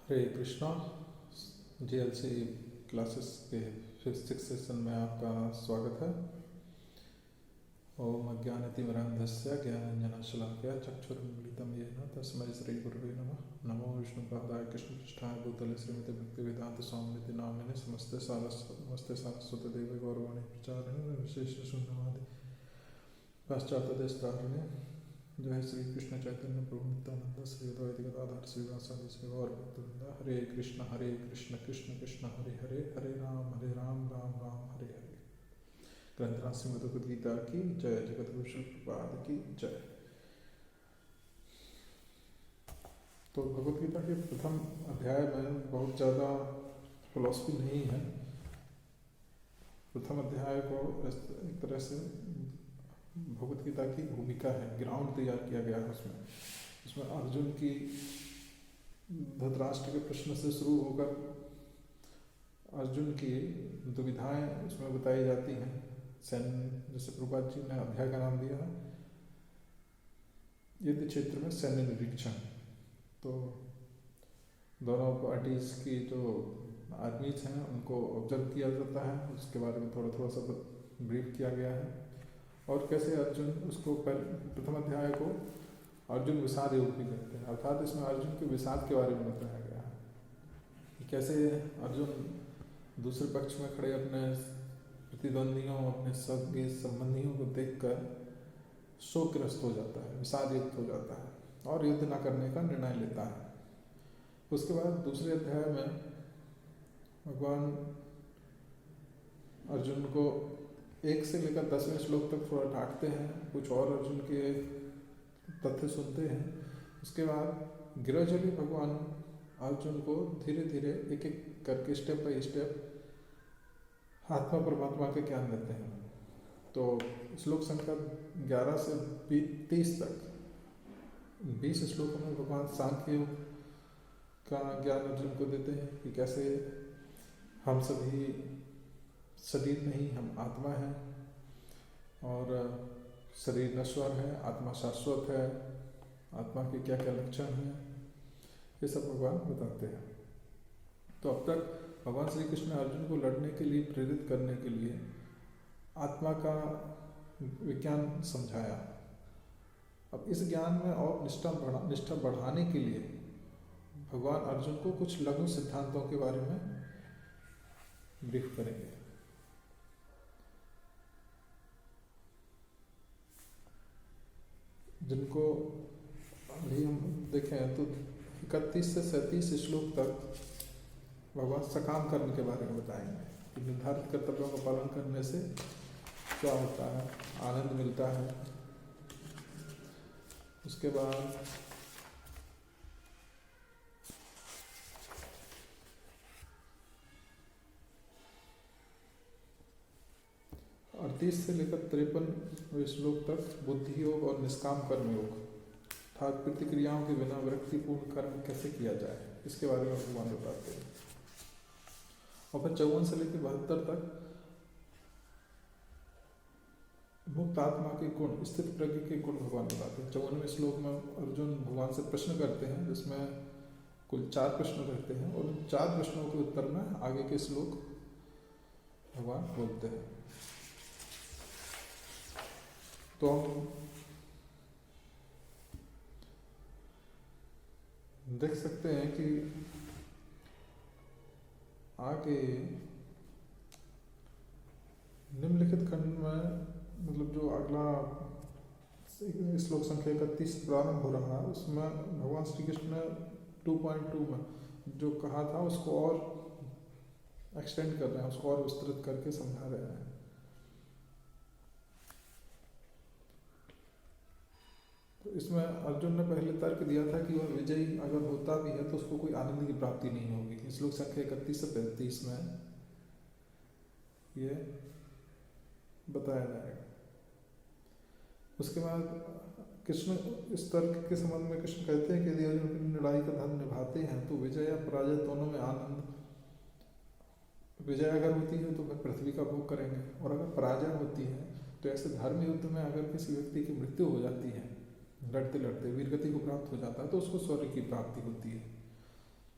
हरे Krishna. GLC classes के 5th session में आपका स्वागत है। ओम अज्ञानतिमिरान्धस्य ज्ञानाञ्जनशलाकया चक्षुरुन्मीलितं येन तस्मै श्रीगुरुवे नमः। नमो विष्णुपादाय कृष्णपृष्ठाय भूतले श्रीमते भक्तिवेदान्तस्वामिनिति नामिने नमस्ते सारस्वतदेवे गौरवाणी प्रचारिणे विशेषशून्यवादी पाश्चात्यदेशतारिणे। जय श्री कृष्ण चैतन्य प्रभु नित्यानंद श्री अद्वैत गदाधर श्रीवासादि श्री गौर भक्तवृंद। हरे कृष्ण कृष्ण कृष्ण हरे हरे, हरे राम राम राम हरे हरे। ग्रंथराज श्रीमद् भगवद गीता की जय। जगत गुरु श्री प्रभुपाद की जय। तो भगवद गीता के प्रथम अध्याय में बहुत ज़्यादा फिलॉसफी नहीं है। प्रथम अध्याय को एक तरह से भगवद गीता की भूमिका है, ग्राउंड तैयार किया गया है। उसमें अर्जुन की धृतराष्ट्र के प्रश्न से शुरू होकर अर्जुन की दुविधाएं उसमें बताई जाती हैं। सैन्य, जैसे प्रभुपाद जी ने अध्याय का नाम दिया है युद्ध क्षेत्र में सैन्य निरीक्षण। तो दोनों पार्टीज की जो आर्मीज हैं उनको ऑब्जर्व किया जाता है, उसके बारे में थोड़ा सा ब्रीफ किया गया है। और कैसे अर्जुन उसको प्रथम अध्याय को अर्जुन विषाद योग भी कहते हैं, अर्थात इसमें अर्जुन के विषाद के बारे में बताया गया है कि कैसे अर्जुन दूसरे पक्ष में खड़े अपने प्रतिद्वंदियों, अपने सगे संबंधियों को देखकर शोकग्रस्त हो जाता है, विषाद युक्त हो जाता है और युद्ध न करने का निर्णय लेता है। उसके बाद दूसरे अध्याय में भगवान अर्जुन को 1 से लेकर 10वें श्लोक तक थोड़ा डांटते हैं, कुछ और अर्जुन के तथ्य सुनते हैं। उसके बाद ग्रेजुअली भगवान अर्जुन को धीरे धीरे एक एक करके स्टेप बाय स्टेप आत्मा परमात्मा के ज्ञान देते हैं। तो श्लोक संख्या 11 से 30 तक 20 श्लोकों में भगवान सांख्य योग का ज्ञान अर्जुन को देते हैं कि कैसे हम सभी शरीर नहीं, हम आत्मा हैं और शरीर नश्वर है, आत्मा शाश्वत है, आत्मा के क्या क्या लक्षण हैं, ये सब भगवान बताते हैं। तो अब तक भगवान श्री कृष्ण अर्जुन को लड़ने के लिए प्रेरित करने के लिए आत्मा का विज्ञान समझाया। अब इस ज्ञान में और निष्ठा बढ़ाने के लिए भगवान अर्जुन को कुछ लघु सिद्धांतों के बारे में ब्रीफ करेंगे। जिनको अभी हम देखें तो 31 से 37 श्लोक तक भगवान सकाम कर्म के बारे में बताएंगे कि निर्धारित कर्तव्यों का पालन करने से क्या होता है, आनंद मिलता है। उसके बाद 38 से लेकर 53 श्लोक तक बुद्धि योग और निष्काम कर्म योग अर्थात प्रतिक्रियाओं के बिना विरक्तिपूर्ण कर्म कैसे किया जाए, इसके बारे में भगवान बताते हैं। और फिर 54 से लेकर 72 तक मुक्त आत्मा के गुण, स्थित प्रज्ञ के गुण भगवान बताते हैं। 54वें श्लोक में अर्जुन भगवान से प्रश्न करते हैं, जिसमें कुल 4 प्रश्न रहते हैं और उन 4 प्रश्नों के उत्तर में आगे के श्लोक भगवान बोलते हैं। तो हम देख सकते हैं कि आगे निम्नलिखित खंड में मतलब जो अगला श्लोक संख्या 31 प्रारंभ हो रहा है, उसमें भगवान श्री कृष्ण ने 2.2 में जो कहा था उसको और एक्सटेंड कर रहे हैं, उसको और विस्तृत करके समझा रहे हैं। तो इसमें अर्जुन ने पहले तर्क दिया था कि वह विजयी अगर होता भी है तो उसको कोई आनंद की प्राप्ति नहीं होगी। श्लोक संख्या 31 से 35 में ये बताया जाएगा। उसके बाद कृष्ण इस तर्क के संबंध में कृष्ण कहते हैं कि यदि अर्जुन लड़ाई का धर्म निभाते हैं तो विजय या पराजय दोनों में आनंद, विजय अगर होती है तो वह पृथ्वी का भोग करेंगे और अगर पराजय होती है तो ऐसे धर्म युद्ध में अगर किसी व्यक्ति की मृत्यु हो जाती है, लड़ते लड़ते वीरगति को प्राप्त हो जाता है, तो उसको स्वर्ग की प्राप्ति होती है।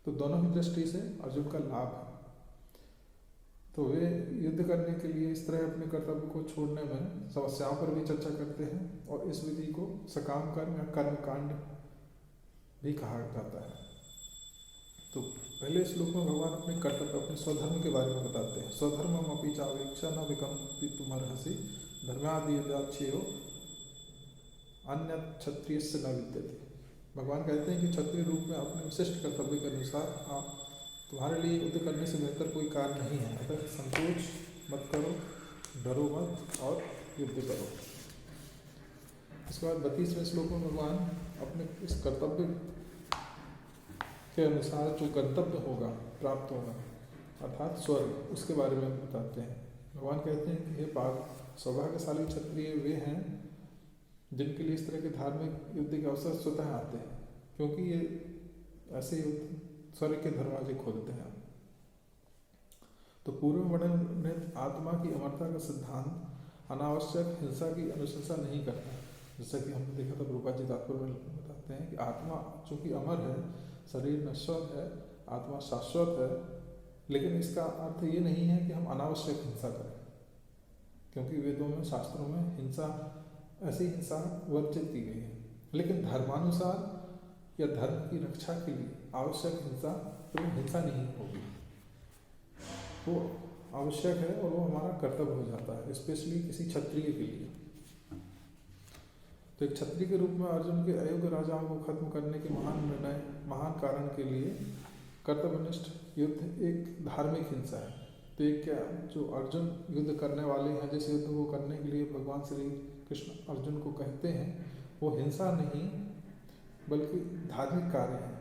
तो दोनों ही दृष्टि से अर्जुन का लाभ है। तो वे युद्ध करने के लिए इस तरह अपने कर्तव्य को छोड़ने में समस्याओं पर भी चर्चा करते हैं, और इस विधि को सकाम कर्म या कर्म कांड भी कहा जाता है। तो पहले श्लोक में भगवान अपने कर्तव्य, अपने स्वधर्म के बारे में बताते हैं। स्वधर्मम अपि चावेक्षा न विकम्पितुमर्हसि धर्मादि यदाच्छेयो अन्य क्षत्रिय से न विद्यते। भगवान कहते हैं कि क्षत्रिय रूप में अपने विशिष्ट कर्तव्य के अनुसार आप, तुम्हारे लिए युद्ध करने से बेहतर कोई कार्य नहीं है, अतः संकोच मत करो, डरो मत और युद्ध करो। इसके बाद 32वें श्लोक में भगवान अपने इस कर्तव्य के अनुसार जो गंतव्य होगा, प्राप्त होगा, अर्थात स्वर्ग, उसके बारे में बताते हैं। भगवान कहते हैं कि हे पार्थ, सौभाग्यशाली क्षत्रिय वे हैं जिनके लिए इस तरह के धार्मिक युद्ध के अवसर स्वतः आते हैं, क्योंकि ये ऐसे युद्ध स्वर्ग के दरवाजे खोलते हैं। तो पूर्व वर्णित आत्मा की अमरता का सिद्धांत अनावश्यक हिंसा की अनुशंसा नहीं करता। जैसा कि हमने देखा था, प्रभुपाद जी तात्पर्य में बताते हैं कि आत्मा चूंकि अमर है, शरीर नश्वर है, आत्मा शाश्वत है, लेकिन इसका अर्थ ये नहीं है कि हम अनावश्यक हिंसा करें, क्योंकि वेदों में, शास्त्रों में हिंसा, ऐसी हिंसा वर्जित की गई है। लेकिन धर्मानुसार या धर्म की रक्षा के लिए आवश्यक हिंसा तो हिंसा नहीं होगी, वो आवश्यक है और वो हमारा कर्तव्य हो जाता है, स्पेशली किसी क्षत्रिय के लिए। तो एक क्षत्रिय के रूप में अर्जुन के अयोग्य राजाओं को खत्म करने के महान निर्णय, महान कारण के लिए कर्तव्यनिष्ठ युद्ध एक धार्मिक हिंसा है। तो एक क्या, जो अर्जुन युद्ध करने वाले हैं, जिस युद्ध को करने के लिए भगवान श्री कृष्ण अर्जुन को कहते हैं, वो हिंसा नहीं बल्कि धार्मिक कार्य है,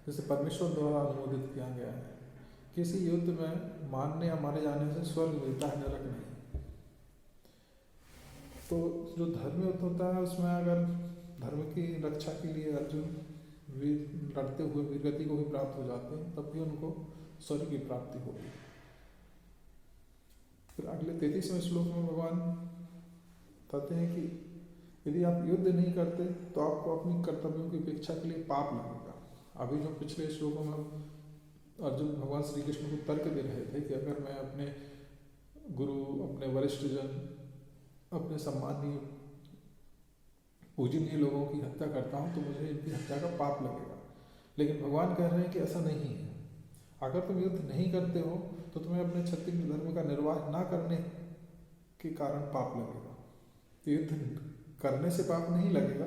जिसे परमेश्वर द्वारा अनुमोदित किया गया है। किसी युद्ध में मारने या मारे जाने से स्वर्ग मिलता है, नरक नहीं। तो जो धर्म युद्ध होता है, उसमें अगर धर्म की रक्षा के लिए अर्जुन लड़ते हुए वीरगति को भी प्राप्त हो जाते हैं, तब भी उनको स्वर्ग की प्राप्ति होगी। फिर अगले 33वें श्लोक में भगवान कहते हैं कि यदि आप युद्ध नहीं करते तो आपको अपनी कर्तव्यों की उपेक्षा के लिए पाप लगेगा। अभी जो पिछले श्लोकों में अर्जुन भगवान श्री कृष्ण को तर्क दे रहे थे कि अगर मैं अपने गुरु, अपने वरिष्ठ जन, अपने सम्मानीय पूजनीय लोगों की हत्या करता हूँ तो मुझे इनकी हत्या का पाप लगेगा। लेकिन भगवान कह रहे हैं कि ऐसा नहीं है। अगर तुम युद्ध नहीं करते हो तो तुम्हें अपने क्षत्रिय धर्म का निर्वाह ना करने के कारण पाप लगेगा। तो युद्ध करने से पाप नहीं लगेगा,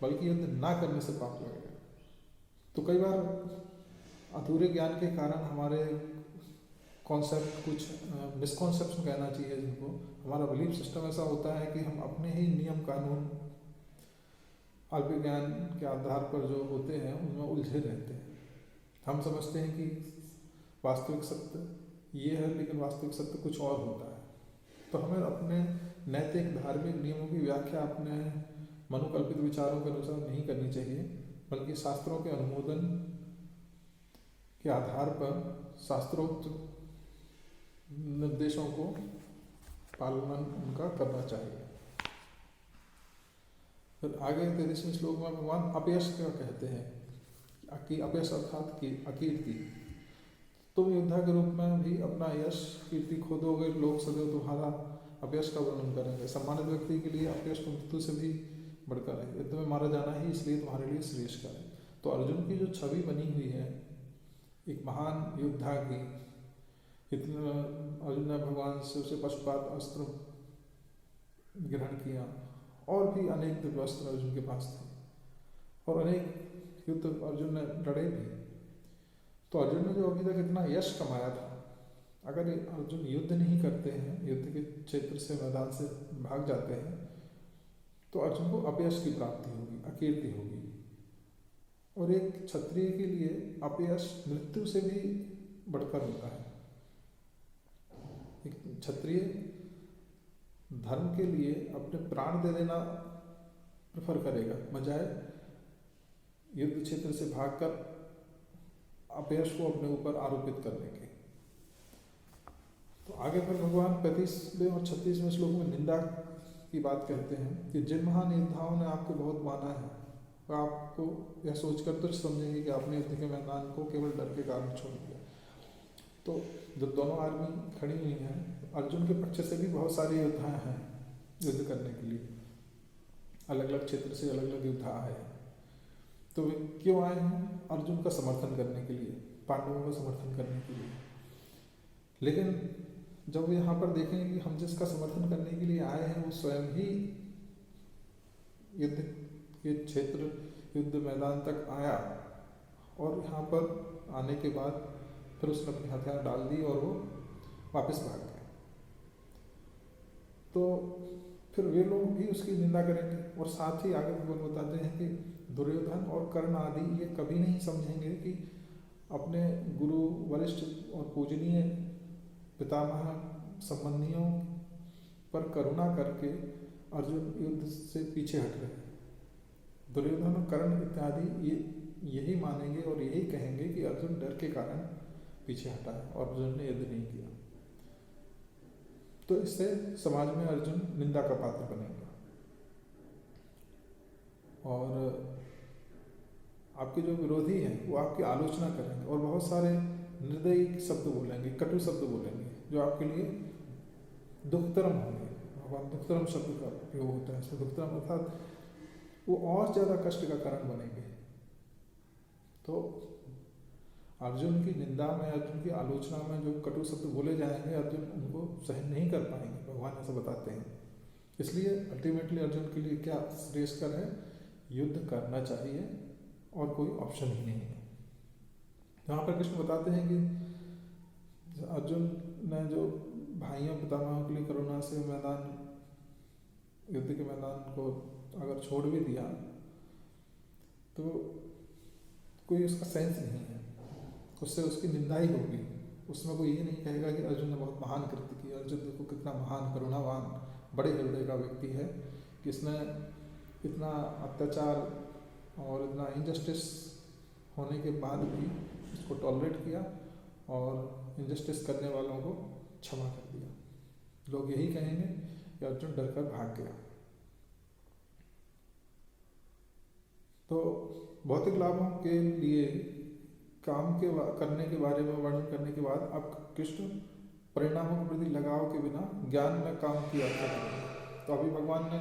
बल्कि युद्ध ना करने से पाप लगेगा। तो कई बार अधूरे ज्ञान के कारण हमारे कॉन्सेप्ट, कुछ मिसकॉन्सेप्शन कहना चाहिए जिनको, हमारा बिलीफ सिस्टम ऐसा होता है कि हम अपने ही नियम कानून अल्प ज्ञान के आधार पर जो होते हैं उनमें उलझे रहते हैं। हम समझते हैं कि वास्तविक सत्य ये है, लेकिन वास्तविक सत्य कुछ और होता है। तो हमें अपने नैतिक धार्मिक नियमों की व्याख्या अपने मनोकल्पित विचारों के अनुसार नहीं करनी चाहिए, बल्कि शास्त्रों के अनुमोदन के आधार पर शास्त्रोक्त निर्देशों को पालन उनका करना चाहिए। फिर आगे 33वें श्लोक में भगवान अपयश क्या कहते हैं कि अपयश अर्थात की अकीर्ति। तुम योद्धा के रूप में भी अपना यश कीर्ति खो दोगे, लोग सदैव तुम्हारा अपयश का वर्णन करेंगे। सम्मानित व्यक्ति के लिए अपयश तो मृत्यु से भी बढ़कर है, युद्ध में मारा जाना ही इसलिए तुम्हारे लिए श्रेष्ठ है। तो अर्जुन की जो छवि बनी हुई है एक महान योद्धा की, इतना अर्जुन ने भगवान से पशुपात अस्त्र ग्रहण किया और भी अनेक दिव्य अस्त्र अर्जुन के पास थे और अनेक युद्ध अर्जुन ने लड़े भी। तो अर्जुन ने जो अभी तक इतना यश कमाया था, अगर अर्जुन युद्ध नहीं करते हैं, युद्ध के क्षेत्र से, मैदान से भाग जाते हैं, तो अर्जुन को अपयश की प्राप्ति होगी, अकीर्ति होगी। और एक क्षत्रिय के लिए अपयश मृत्यु से भी बढ़कर होता है। एक क्षत्रिय धर्म के लिए अपने प्राण दे देना प्रेफर करेगा, बजाय युद्ध क्षेत्र से भागकर अपयश को अपने ऊपर आरोपित करने के। तो आगे फिर भगवान 35वें और 36वें श्लोक में निंदा की बात कहते हैं कि जिन महान योद्धाओं ने आपको बहुत माना है और आपको यह सोचकर तो समझेंगे कि आपने युद्ध के मैदान को केवल डर के कारण छोड़ दिया। तो जब दोनों आर्मी खड़ी हुई हैं, अर्जुन के पक्ष से भी बहुत सारे योद्धा हैं युद्ध करने के लिए, अलग अलग क्षेत्र से अलग अलग योद्धा आए हैं। तो वे क्यों आए हैं? अर्जुन का समर्थन करने के लिए, पांडवों का समर्थन करने के लिए। लेकिन जब वे यहाँ पर देखेंगे कि हम जिसका समर्थन करने के लिए आए हैं वो स्वयं ही युद्ध के क्षेत्र, युद्ध मैदान तक आया, और यहाँ पर आने के बाद फिर उसने अपनी हथियार डाल दी और वो वापस भाग गए, तो फिर वे लोग भी उसकी निंदा करेंगे। और साथ ही आगे भगवान बताते हैं कि दुर्योधन और कर्ण आदि ये कभी नहीं समझेंगे कि अपने गुरु, वरिष्ठ और पूजनीय पितामह संबंधियों पर करुणा करके अर्जुन युद्ध से पीछे हट रहे हैं। दुर्योधन और कर्ण इत्यादि ये यही मानेंगे और यही कहेंगे कि अर्जुन डर के कारण पीछे हटा है और अर्जुन ने युद्ध नहीं किया। तो इससे समाज में अर्जुन निंदा का पात्र बनेगा और आपके जो विरोधी हैं वो आपकी आलोचना करेंगे और बहुत सारे निर्दयी शब्द बोलेंगे, कटु शब्द बोलेंगे, जो आपके लिए दुखतरम होंगे। भगवान दुखतरम शब्द का उपयोग होता है इसमें। दुखतरम अर्थात वो और ज़्यादा कष्ट का कारण बनेंगे। तो अर्जुन की निंदा में, अर्जुन की आलोचना में जो कटु शब्द बोले जाएंगे, अर्जुन उनको सहन नहीं कर पाएंगे, भगवान ऐसा बताते हैं। इसलिए अल्टीमेटली अर्जुन के लिए क्या श्रेयस्कर है? युद्ध करना चाहिए और कोई ऑप्शन ही नहीं है। यहाँ पर कृष्ण बताते हैं कि अर्जुन ने जो भाइयों पितामहों के लिए करुणा से मैदान, युद्ध के मैदान को अगर छोड़ भी दिया तो कोई उसका सेंस नहीं है, उससे उसकी निंदा ही होगी। उसमें कोई ये नहीं कहेगा कि अर्जुन ने बहुत महान कृत्य किया, अर्जुन देखो कितना महान, करुणावान, बड़े हृदय का व्यक्ति है, किसने इतना अत्याचार और इतना इनजस्टिस होने के बाद भी इसको टॉलरेट किया और इनजस्टिस करने वालों को क्षमा कर दिया। लोग यही कहेंगे कि अर्जुन डर कर भाग गया। तो भौतिक लाभों के लिए काम के करने के बारे में वर्णन करने के बाद अब कृष्ण परिणामों के प्रति लगाव के बिना ज्ञान में काम की व्याख्या करेंगे। तो अभी भगवान ने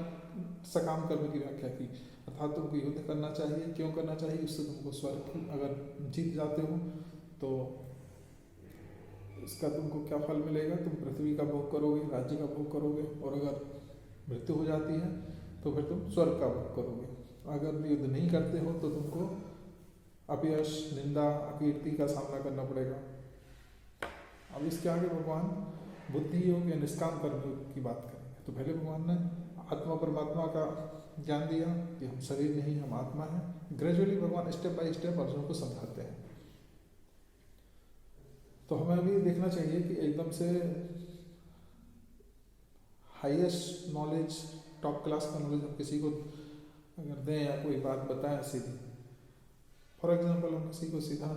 सकाम कर्म की व्याख्या की, अर्थात तुमको युद्ध करना चाहिए। क्यों करना चाहिए? उससे तुमको स्वर्ग, अगर जीत जाते हो तो इसका तुमको क्या फल मिलेगा? तुम पृथ्वी का भोग करोगे, राज्य का भोग करोगे, और अगर मृत्यु हो जाती है तो फिर तुम स्वर्ग का भोग करोगे। अगर युद्ध नहीं करते हो तो तुमको अपयश, निंदा, अकीर्ति का सामना करना पड़ेगा। अब इसके आगे भगवान बुद्धि योग या निष्काम कर्म योग की बात करेंगे। तो पहले भगवान ने आत्मा परमात्मा का ज्ञान दिया कि हम शरीर नहीं, हम आत्मा हैं। ग्रेजुअली भगवान स्टेप बाय स्टेप अर्जुन को समझाते हैं। तो हमें भी देखना चाहिए कि एकदम से हाईएस्ट नॉलेज, टॉप क्लास का नॉलेज हम किसी को अगर दें या कोई बात बताएं सीधी, फॉर एग्जांपल हम किसी को सीधा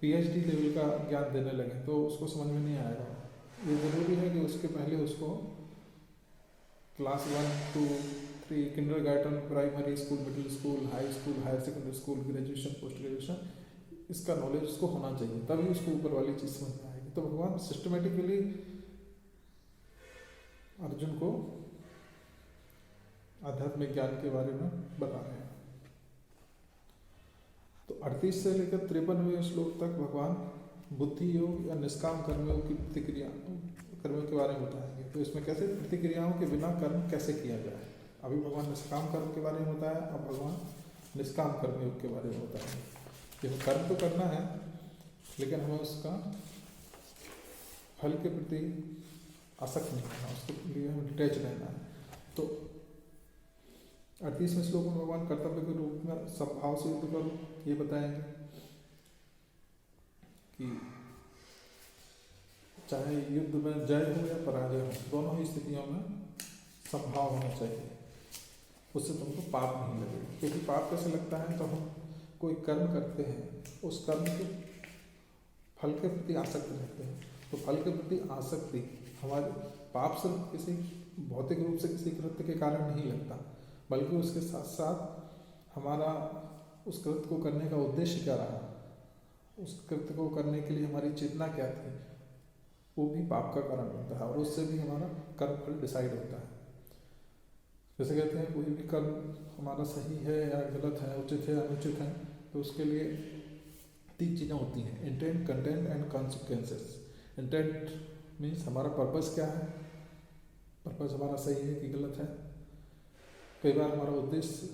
पीएचडी लेवल का ज्ञान देने लगे तो उसको समझ में नहीं आएगा। ये ज़रूरी है कि उसके पहले उसको class 1, 2, 3, kindergarten, primary school, middle school, high school, higher secondary school, graduation, post graduation, इसका नॉलेज उसको होना चाहिए, तभी उसको ऊपर वाली चीज़ समझ में आएगी। तो भगवान सिस्टमेटिकली अर्जुन को आध्यात्मिक ज्ञान के बारे में बता रहे हैं। तो 38 से लेकर 53वें श्लोक तक भगवान बुद्धि योग या निष्काम कर्मयोग की प्रतिक्रिया, कर्मों के बारे में बताएंगे। तो इसमें कैसे प्रतिक्रियाओं के बिना कर्म कैसे किया जाए। अभी भगवान निष्काम कर्म के बारे में बताया, अब भगवान निष्काम कर्मयोग के बारे में बताएंगे। देखो, कर्म तो करना है लेकिन हमें उसका फल के प्रति आसक्त नहीं करना, उसके लिए हमें डिटैच रहना है। तो 38वें श्लोक में भगवान कर्तव्य के रूप में सद्भाव से युद्ध करो ये बताएंगे कि चाहे युद्ध में जय हो या पराजय हो, दोनों ही स्थितियों में सद्भाव होना चाहिए, उससे तुमको पाप नहीं लगेगा। क्योंकि पाप कैसे लगता है? तो हम कोई कर्म करते हैं, उस कर्म के फल के प्रति आसक्त रहते हैं। तो फल के प्रति आसक्ति हमारे पाप सिर्फ किसी भौतिक रूप से किसी कृत्य के कारण नहीं लगता, बल्कि उसके साथ साथ हमारा उस कृत्य को करने का उद्देश्य क्या रहा, उस कृत्य को करने के लिए हमारी चेतना क्या थी, वो भी पाप का कारण बनता है और उससे भी हमारा कर्म फल डिसाइड होता है। जैसे कहते हैं कोई भी कर्म हमारा सही है या गलत है, उचित है या अनुचित है, तो उसके लिए 3 चीज़ें होती हैं, intent, content and consequences. Intent means हमारा पर्पस क्या है, पर्पस हमारा सही है कि गलत है। कई बार हमारा उद्देश्य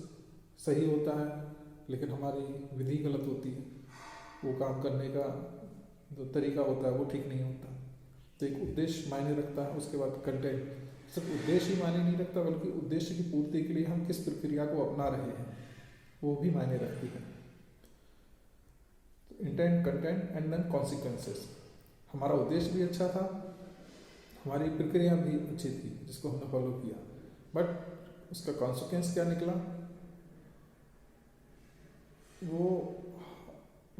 सही होता है लेकिन हमारी विधि गलत होती है, वो काम करने का जो तरीका होता है वो ठीक नहीं होता। तो एक उद्देश्य मायने रखता है। उसके बाद कंटेंट, सिर्फ उद्देश्य ही मायने नहीं रखता बल्कि उद्देश्य की पूर्ति के लिए हम किस प्रक्रिया को अपना रहे हैं वो भी मायने रखती है। Intent, content and then consequences. हमारा उद्देश्य भी अच्छा था, हमारी प्रक्रिया भी अच्छी थी जिसको हमने फॉलो किया, बट उसका कॉन्सिक्वेंस क्या निकला वो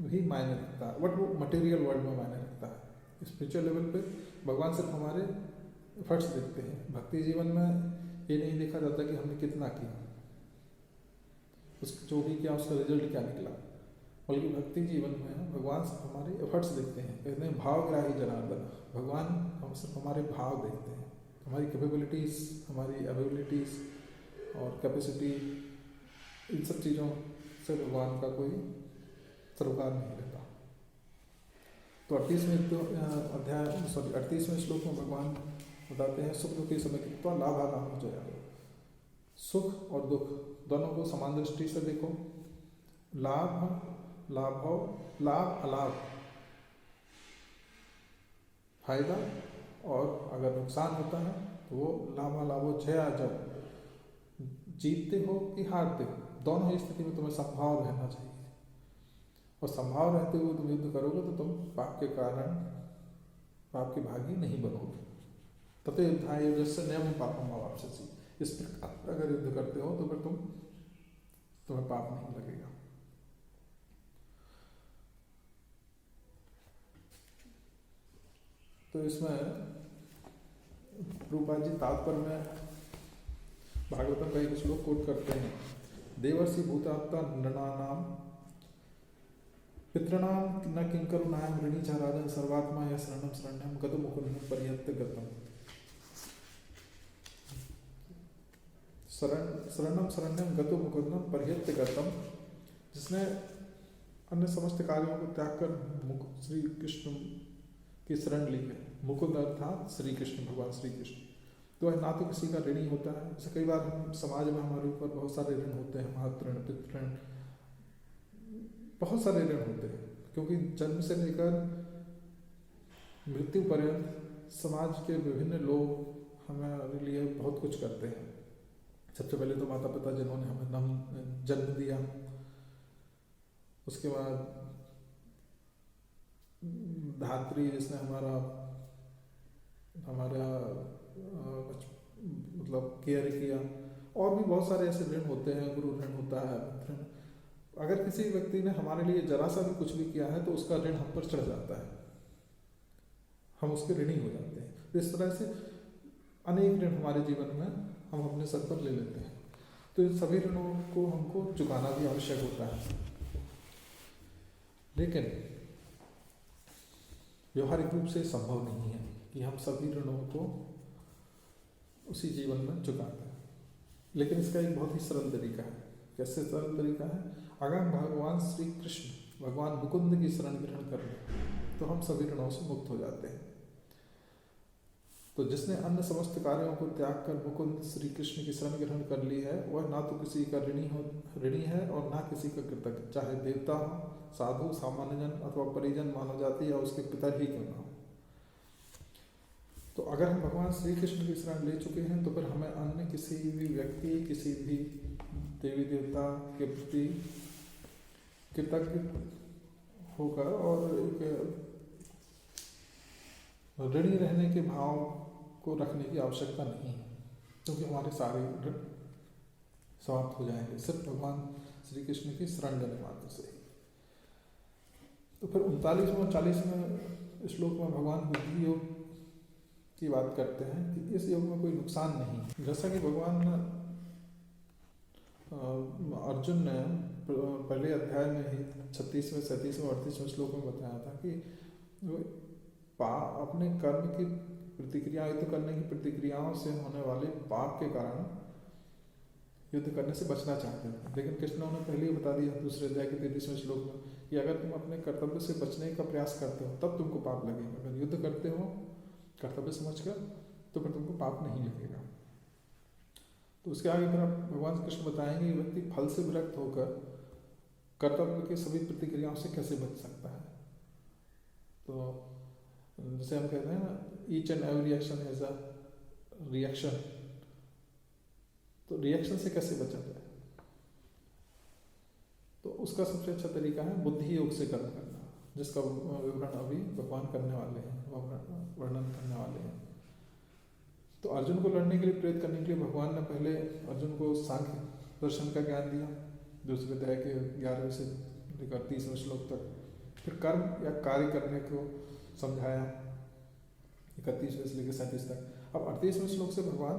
भी मायने रखता है, बट वो मटेरियल वर्ल्ड में मायने रखता है। स्पिरिचुअल लेवल पे भगवान सिर्फ हमारे एफर्ट्स देखते हैं। भक्ति जीवन में ये नहीं देखा जाता कि हमने कितना किया, उस जो भी किया उसका रिजल्ट क्या निकला, बल्कि भक्ति जीवन में भगवान सिर्फ हमारे एफर्ट्स देखते हैं। कहते हैं भावग्राही जनार्दन, भगवान हम सिर्फ हमारे भाव देखते हैं, हमारी कैपेबिलिटीज़, हमारी एबिलिटीज़ और कैपेसिटी, इन सब चीज़ों से भगवान का कोई सरोकार नहीं रहता। तो 38वें श्लोक में भगवान बताते हैं सुख दुखी समय कितना लाभा नाम हो जाए। सुख और दुख दोनों को समान दृष्टि से देखो। लाभ अलाभ, फायदा और अगर नुकसान होता है तो वो लाभो जया जब, जीतते हो कि हारते हो, दोनों ही स्थिति में तुम्हें संभाव रहना चाहिए। और संभाव रहते हुए तुम युद्ध करोगे तो तुम पाप के कारण पाप के भागी नहीं बनोगे। ततो युद्धाय युद्धस्य नैवं पापम अवाप्स्यसि। इस प्रकार अगर युद्ध करते हो तो फिर तुम्हें पाप नहीं लगेगा। तो इसमें रूपा जी तात्पर्य में भागवतम का एक श्लोक कोट करते हैं, देवर्षि भूतात्मा नृणानाम पितृणाम न किंकरुणायम ऋणी च राजन सर्वात्मा या शरणम शरण्यम गतो मुकुंद पर्यंत गतम। शरणम शरण्यम गतो मुकुंदम पर्यंत गतम, जिसने अन्य समस्त कार्यों को त्याग कर श्री कृष्ण की शरण ली है। मुकुंद अर्थात श्री कृष्ण, भगवान श्री कृष्ण। तो ना तो किसी का ऋणी होता है। जैसे कई बार हम समाज में हमारे ऊपर बहुत सारे ऋण होते हैं, मातृ ऋण, पितृ ऋण, बहुत सारे ऋण होते हैं, क्योंकि जन्म से लेकर मृत्यु पर्यंत समाज के विभिन्न लोग हमारे लिए बहुत कुछ करते हैं। सबसे पहले तो माता पिता जिन्होंने हमें जन्म दिया, उसके बाद धात्री जिसने हमारा मतलब केयर किया, और भी बहुत सारे ऐसे ऋण होते हैं, गुरु ऋण होता है, मित्र ऋण। अगर किसी व्यक्ति ने हमारे लिए जरा सा भी कुछ भी किया है तो उसका ऋण हम पर चढ़ जाता है, हम उसके ऋणी हो जाते हैं। तो इस तरह से अनेक ऋण हमारे जीवन में हम अपने सर पर ले लेते हैं। तो इन सभी ऋणों को हमको चुकाना भी आवश्यक होता है, लेकिन व्यवहारिक रूप से संभव नहीं है कि हम सभी ऋणों को उसी जीवन में चुका दें। लेकिन इसका एक बहुत ही सरल तरीका है। कैसे सरल तरीका है? अगर भगवान श्री कृष्ण, भगवान मुकुंद की शरण ग्रहण कर लें तो हम सभी ऋणों से मुक्त हो जाते हैं। तो जिसने अन्य समस्त कार्यों को त्याग कर मुकुंद श्री कृष्ण की शरण ग्रहण कर ली है, वह ना तो किसी का ऋणी है और ना किसी का कृतज्ञ, चाहे देवता हो, साधु, सामान्य जन अथवा परिजन, मानव जाति या उसके पिता ही क्यों ना हो। तो अगर हम भगवान श्री कृष्ण की शरण ले चुके हैं तो फिर हमें अन्य किसी भी व्यक्ति, किसी भी देवी देवता के प्रति कृतज्ञ होकर और एक ऋणी रहने के भाव को रखने की आवश्यकता नहीं है, क्योंकि हमारे सारे ऋण समाप्त हो जाएंगे सिर्फ भगवान श्री कृष्ण की शरण लेने मात्र से। तो फिर 39वें और 40वें श्लोक में भगवान बुद्धि योग की बात करते हैं कि इस योग में कोई नुकसान नहीं। जैसा कि भगवान अर्जुन ने पहले अध्याय में ही 36वें 37वें 38वें श्लोक में बताया था कि अपने कर्म की प्रतिक्रिया, युद्ध करने की प्रतिक्रियाओं से होने वाले पाप के कारण युद्ध करने से बचना चाहते हैं। लेकिन कृष्ण ने पहले ही बता दिया दूसरे अध्याय के 33वें श्लोक में कि अगर तुम अपने कर्तव्य से बचने का प्रयास करते हो तब तुमको पाप लगेगा, अगर युद्ध करते हो कर्तव्य समझकर तो फिर तुमको पाप नहीं लगेगा। तो उसके आगे फिर भगवान कृष्ण बताएंगे कि व्यक्ति फल से विरक्त होकर कर्तव्य की सभी प्रतिक्रियाओं से कैसे बच सकता है। तो जैसे हम कहते हैं ना, each and every action has a reaction, तो रिएक्शन से कैसे बचा जाए, तो उसका सबसे अच्छा तरीका है बुद्धि योग से कर्म करना, जिसका विवरण अभी भगवान करने वाले हैं, वर्णन करने वाले हैं। तो अर्जुन को लड़ने के लिए प्रेरित करने के लिए भगवान ने पहले अर्जुन को सांख्य दर्शन का ज्ञान दिया, दूसरे अध्याय के 11वें से लेकर 30वें श्लोक तक। फिर कर्म या कार्य करने को समझाया 31वें से लेकर 37 तक। अब 38वें श्लोक से भगवान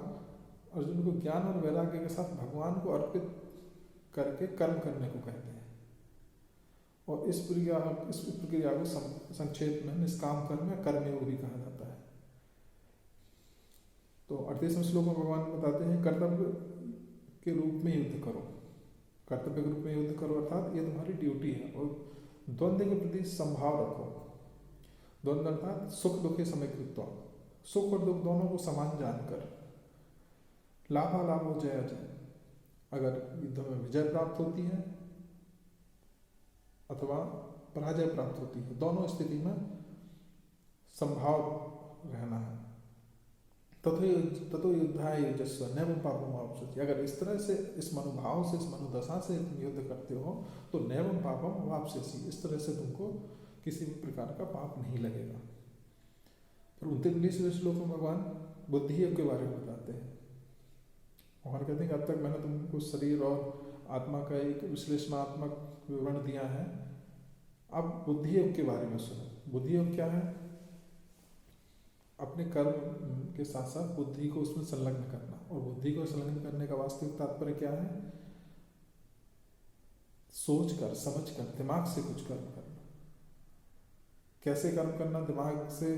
अर्जुन को ज्ञान और वैराग्य के साथ भगवान को अर्पित करके कर्म करने को कहते हैं। और इस प्रक्रिया को संक्षेप में निष्काम कर्म या कर्मयोग भी कहा जाता है। तो 38वें श्लोक में भगवान बताते हैं कर्तव्य के रूप में युद्ध करो, कर्तव्य के रूप में युद्ध करो अर्थात ये तुम्हारी ड्यूटी है। और द्वंद्व के प्रति संभाव रखो, द्वंद्व अर्थात सुख दुख के समकृत्व, सुख और दुख दोनों को समान जानकर, लाभालाभ हो जय अजय, अगर युद्ध में विजय प्राप्त होती है अथवा पराजय प्राप्त होती है, दोनों स्थिति में संभाव रहना है। ततो युद्धाय युजस्व नैवं पापम वाप्स्यसि, अगर इस तरह से इस मनोभाव से, इस मनोदशा से तुम युद्ध करते हो तो नैवं पापम वाप्स्यसि, इस तरह से तुमको किसी भी प्रकार का पाप नहीं लगेगा। फिर 39वें श्लोक में भगवान बुद्धि योग के बारे में बताते हैं और कहते हैं कि अब तक मैंने तुमको शरीर और आत्मा का एक विश्लेषणात्मक विवरण दिया है, अब बुद्धि योग के बारे में सुनो। बुद्धि योग क्या है? अपने कर्म के साथ साथ बुद्धि को उसमें संलग्न करना। और बुद्धि को संलग्न करने का वास्तविक तात्पर्य क्या है? सोच कर, समझ कर, दिमाग से कुछ कर्म करना। कैसे कर्म करना? दिमाग से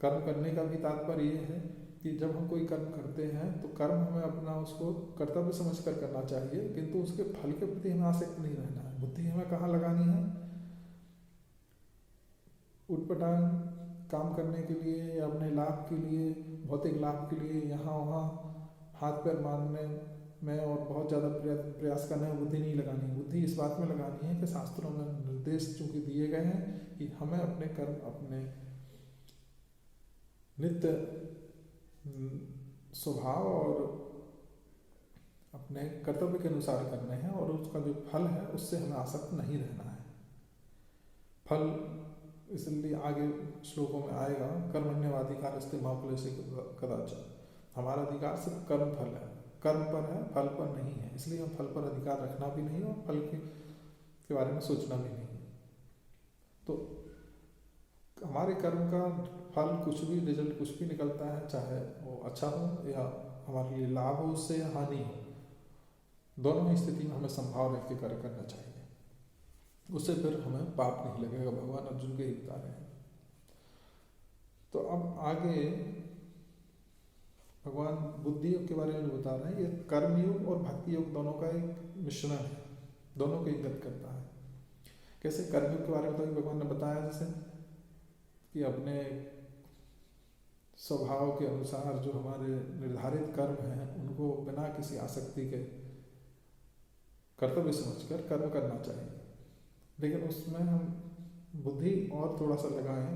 कर्म करने का भी तात्पर्य ये है कि जब हम कोई कर्म करते हैं तो कर्म हमें अपना उसको कर्तव्य समझ कर करना चाहिए, किंतु उसके फल के प्रति हमें आसक्त नहीं रहना है। बुद्धि हमें कहाँ लगानी है? उटपटांग काम करने के लिए या अपने लाभ के लिए, भौतिक लाभ के लिए यहाँ वहाँ हाथ पैर मारने में और बहुत ज़्यादा प्रयास करने में बुद्धि नहीं लगानी। बुद्धि इस बात में लगानी है कि शास्त्रों में निर्देश चूंकि दिए गए हैं कि हमें अपने कर्म अपने नित्य स्वभाव और अपने कर्तव्य के अनुसार करने हैं और उसका जो फल है उससे हमें आसक्त नहीं रहना है। फल इसलिए आगे श्लोकों में आएगा, कर्मण्यवाधिकारस्ते मा फलेषु कदाचन, हमारा अधिकार सिर्फ कर्म फल है, कर्म पर है, फल पर नहीं है। इसलिए हम फल पर अधिकार रखना भी नहीं और फल के बारे में सोचना भी नहीं। तो हमारे कर्म का फल कुछ भी, रिजल्ट कुछ भी निकलता है, चाहे वो अच्छा हो या हमारे लिए लाभ हो उससे या हानि हो, दोनों ही स्थिति में हमें संभाव रख के कार्य करना चाहिए। उससे फिर हमें पाप नहीं लगेगा। भगवान अर्जुन के ही बता रहे हैं। तो अब आगे भगवान बुद्धि योग के बारे में बता रहे हैं। ये कर्म योग और भक्ति योग दोनों का एक मिश्रण है, दोनों को इंगित करता है। कैसे? कर्म योग के बारे में तो भगवान ने बताया जैसे कि अपने स्वभाव के अनुसार जो हमारे निर्धारित कर्म हैं उनको बिना किसी आसक्ति के कर्तव्य समझकर कर्म करना चाहिए। लेकिन उसमें हम बुद्धि और थोड़ा सा लगाएं,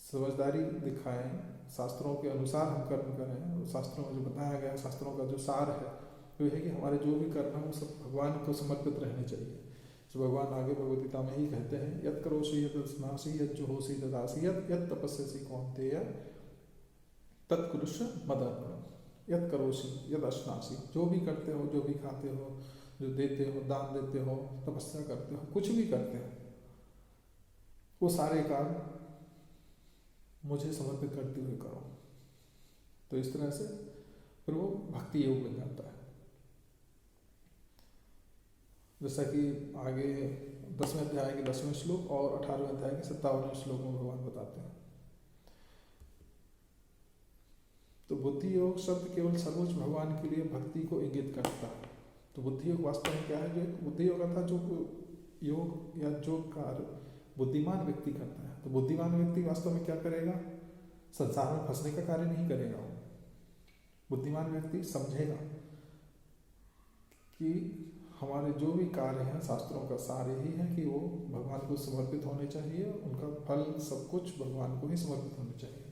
समझदारी दिखाएं, शास्त्रों के अनुसार हम कर्म करें। शास्त्रों में जो बताया गया, शास्त्रों का जो सार है वो है कि हमारे जो भी कर्म है वो सब भगवान को समर्पित रहने चाहिए। तो भगवान आगे भगवद गीता में ही कहते हैं, यत् करोषि यत् स्नासि यत् जुहोसि ददासि यत् तपस्यसि कौन्तेय तत्कुरुष्व मदर्पणम्। यत् करोषि यत् अश्नासि, जो भी करते हो, जो भी खाते हो, जो देते हो, दान देते हो, तपस्या करते हो, कुछ भी करते हो, वो सारे काम मुझे समर्पित करते हुए करो। तो इस तरह से फिर वो भक्ति योग बन जाता है। जैसा कि आगे 10वें अध्याय के 10वें श्लोक और 18वें अध्याय के 57वें श्लोक में भगवान बताते हैं। तो बुद्धि योग शब्द केवल सर्वोच्च भगवान के लिए भक्ति को इंगित करता है। तो बुद्धि योग वास्तव में क्या है? जो बुद्धि योग था, जो योग या जो कार्य बुद्धिमान व्यक्ति करता है। तो बुद्धिमान व्यक्ति वास्तव में क्या करेगा? संसार में फंसने का कार्य नहीं करेगा। वो बुद्धिमान व्यक्ति समझेगा कि हमारे जो भी कार्य हैं शास्त्रों का सार यही है कि वो भगवान को समर्पित होने चाहिए, उनका फल सब कुछ भगवान को ही समर्पित होने चाहिए।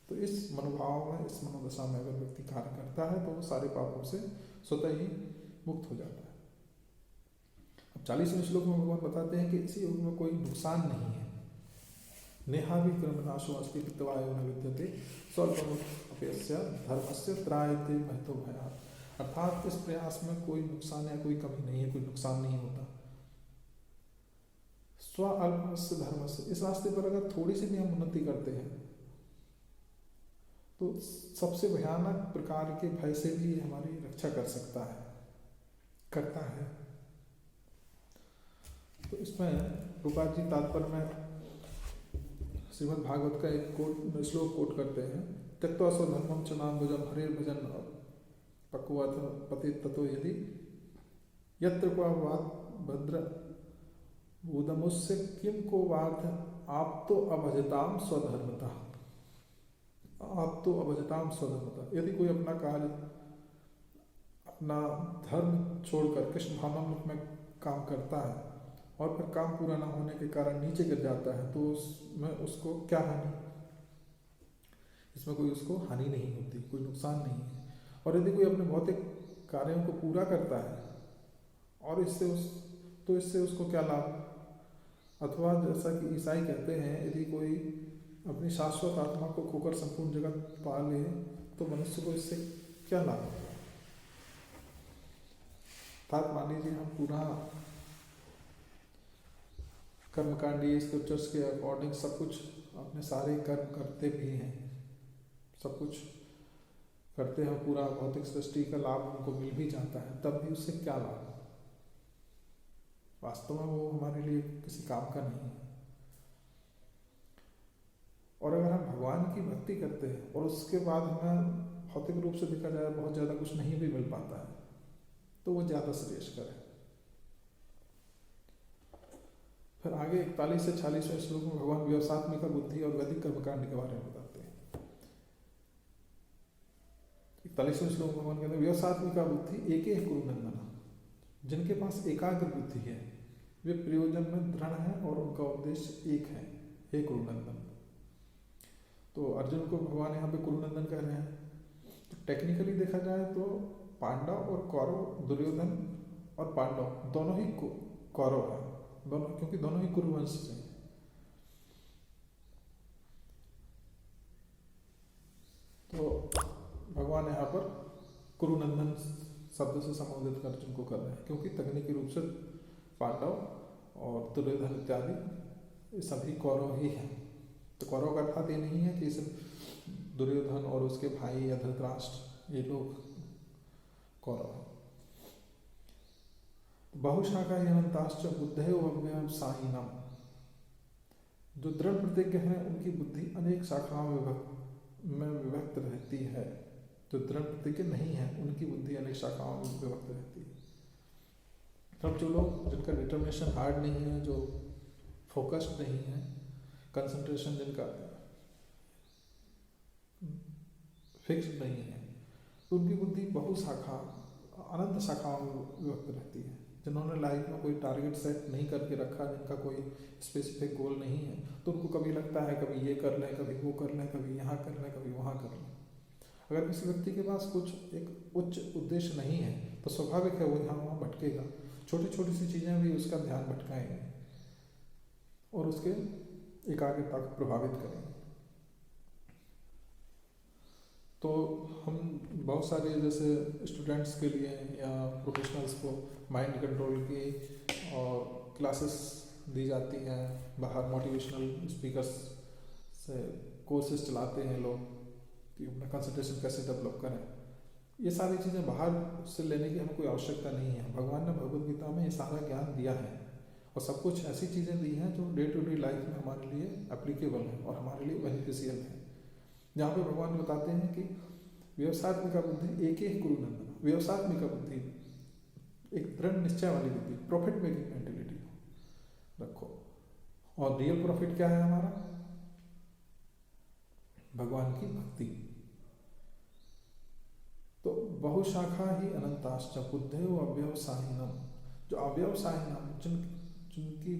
तो इस मनोभाव में, इस मनोदशा में अगर व्यक्ति कार्य करता है तो वो सारे पापों से स्वतः ही मुक्त हो जाता है। अब 40वें श्लोक में भगवान बताते हैं कि इसी योग में कोई नुकसान नहीं है। नेहाभि कर्मनाशो अस्ति पित्तवायो न विद्यते स्वल्पमप्यस्य धर्मस्य त्रायते महतो भयात्। अर्थात इस प्रयास में कोई नुकसान या कोई कमी नहीं है, कोई नुकसान नहीं होता। स्व अल्पस्य धर्मस्य, इस रास्ते पर अगर थोड़ी सी भी हम उन्नति करते हैं तो सबसे भयानक प्रकार के भय से भी ये हमारी रक्षा कर सकता है, करता है। तो इसमें रूपाल जी तात्पर्य में श्रीमद् भागवत का एक श्लोक कोट करते हैं। त्यक्त्वा स्वधर्मं च नाम भजन हरेर भजन पक्वाथ पति ततो यदि यत्र क्वा वाद भद्र उदमुस्य किम को वार्थ आप तो अभजताम स्वधर्मता। आप तो अभजताम स्वधर्मता। यदि कोई अपना कार्य, अपना धर्म छोड़कर कृष्ण भावनामृत में काम करता है और फिर काम पूरा ना होने के कारण नीचे गिर जाता है तो उसमें उसको क्या हानि? इसमें कोई उसको हानि नहीं होती, कोई नुकसान नहीं है। और यदि कोई अपने भौतिक कार्यों को पूरा करता है और इससे उसको क्या लाभ? अथवा जैसा कि ईसाई कहते हैं, यदि कोई अपनी शाश्वत आत्मा को खोकर संपूर्ण जगत पा ले तो मनुष्य को इससे क्या लाभ होगा? अर्थात मान लीजिए हम पूरा कर्मकांडी स्क्रिप्चर्स के अकॉर्डिंग सब कुछ अपने सारे कर्म करते भी हैं, सब कुछ करते हैं, पूरा भौतिक सृष्टि का लाभ हमको मिल भी जाता है, तब भी उससे क्या लाभ? वास्तव में वो हमारे लिए किसी काम का नहीं है। और अगर हम भगवान की भक्ति करते हैं और उसके बाद हमें भौतिक रूप से देखा जाए बहुत ज़्यादा कुछ नहीं भी मिल पाता है तो वो ज़्यादा श्रेयस्कर है। फिर आगे 41 से 46वें श्लोक में भगवान व्यवसात्मिका बुद्धि और वैदिक कर्मकांड के बारे में बताते हैं। 41वें श्लोक में भगवान कहते हैं व्यवसात्मिका बुद्धि एके कुरुनंदन, जिनके पास एकाग्र बुद्धि है वे प्रयोजन में दृढ़ हैं और उनका उद्देश्य एक है, हे कुरुनंदन। तो अर्जुन को भगवान यहाँ पे कुरुनंदन कह रहे हैं। तो टेक्निकली देखा जाए तो पांडव और कौरव, दुर्योधन और पांडव दोनों ही कौरव हैं, दोनों, क्योंकि दोनों ही कुरुवंश से हैं। तो भगवान यहाँ पर कुरुनंदन शब्द से संबोधित अर्जुन को कर रहे हैं, क्योंकि तकनीकी रूप से पांडव और दुर्योधन इत्यादि सभी कौरव ही हैं। तो कौरव का अर्थात ये नहीं है कि सिर्फ दुर्योधन और उसके भाई या धृतराष्ट्र ये लोग कौरव हैं। बहुशाखा अनंताश्च बुद्धयो व्यवसायिनम, जो दृढ़ प्रतिज्ञ हैं उनकी बुद्धि अनेक शाखाओं में विभक्त रहती है। जो दृढ़ प्रतिज्ञ नहीं है उनकी बुद्धि अनेक शाखाओं में विभक्त रहती है। अब जो लोग, जिनका डिटर्मिनेशन हार्ड नहीं है, जो फोकस्ड नहीं है, कंसंट्रेशन जिनका फिक्स्ड नहीं है, तो उनकी बुद्धि बहुशाखा, अनंत शाखाओं में विभक्त रहती है। जिन्होंने लाइफ में कोई टारगेट सेट नहीं करके रखा, जिनका कोई स्पेसिफिक गोल नहीं है, तो उनको कभी लगता है कभी ये कर लें, कभी वो कर लें, कभी यहाँ कर लें, कभी वहाँ कर लें। अगर किसी व्यक्ति के पास कुछ एक उच्च उद्देश्य नहीं है तो स्वाभाविक है वो यहाँ वहाँ भटकेगा। छोटी छोटी सी चीज़ें भी उसका ध्यान भटकाएंगे और उसके एकाग्रता को प्रभावित करेंगे। तो हम बहुत सारे जैसे स्टूडेंट्स के लिए या प्रोफेशनल्स को माइंड कंट्रोल की और क्लासेस दी जाती हैं, बाहर मोटिवेशनल स्पीकर्स से कोर्सेज चलाते हैं लोग कि अपना कंसंट्रेशन कैसे डेवलप करें। ये सारी चीज़ें बाहर से लेने की हमें कोई आवश्यकता नहीं है। भगवान ने भगवद गीता में ये सारा ज्ञान दिया है और सब कुछ ऐसी चीज़ें दी हैं जो डे टू डे लाइफ में हमारे लिए एप्लीकेबल है और हमारे लिए बेनिफिशियल है। जहाँ पे भगवान बताते हैं कि व्यवसायत्मिका बुद्धि एक एक कुरु नंदन, व्यवसायत्मिका बुद्धि एक दृढ़ निश्चय वाली बुद्धि, प्रॉफिट मेकिंग मेंटेलिटी रखो। और रियल प्रॉफिट क्या है हमारा? भगवान की भक्ति। तो बहुशाखा ही अनंताश्च बुद्धेव अव्यवसायिनम, जो अव्यवसायिनम जिनकी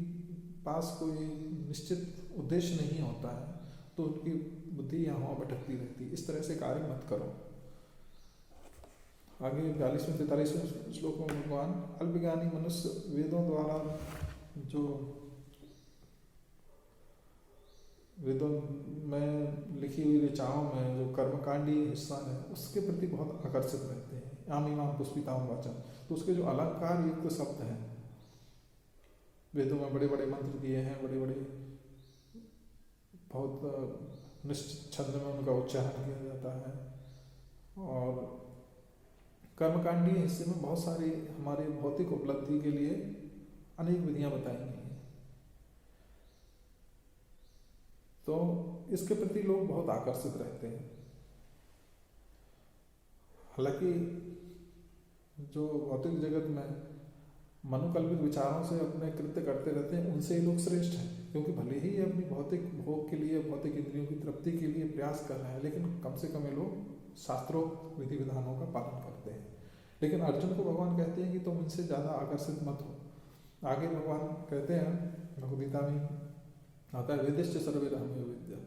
पास कोई निश्चित उद्देश्य नहीं होता है तो उनकी बुद्धि यहाँ भटकती रहती है। इस तरह से कार्य मत करो। आगे 42वें 43वें श्लोक में भगवान अल्पज्ञानी मनुष्य वेदों द्वारा जो वेदों में लिखी हुई ऋचाओं में जो कर्मकांडी हिस्सा है उसके प्रति बहुत आकर्षित रहते हैं। याम इमाम पुष्पिताम वाचन, तो उसके जो अलंकार युक्त शब्द हैं, वेदों में बड़े बड़े मंत्र दिए हैं, बड़े बड़े बहुत निश्चित छंद में उनका उच्चारण किया जाता है। और कर्मकांडी हिस्से में बहुत सारी हमारी भौतिक उपलब्धि के लिए अनेक विधियां बताई गई हैं। तो इसके प्रति लोग बहुत आकर्षित रहते हैं। हालांकि जो भौतिक जगत में मनोकल्पित विचारों से अपने कृत्य करते रहते हैं उनसे ही लोग श्रेष्ठ हैं, क्योंकि भले ही ये अपनी भौतिक भोग के लिए, भौतिक इंद्रियों की तृप्ति के लिए प्रयास कर रहे हैं, लेकिन कम से कम ये लोग शास्त्रोक्त विधि विधानों का पालन करते हैं। लेकिन अर्जुन को भगवान कहते हैं कि तुम इनसे ज़्यादा आकर्षित मत हो। आगे भगवान कहते हैं, भगवद गीता में आता है, वेदिश्च सर्वैरहमेव विद्या,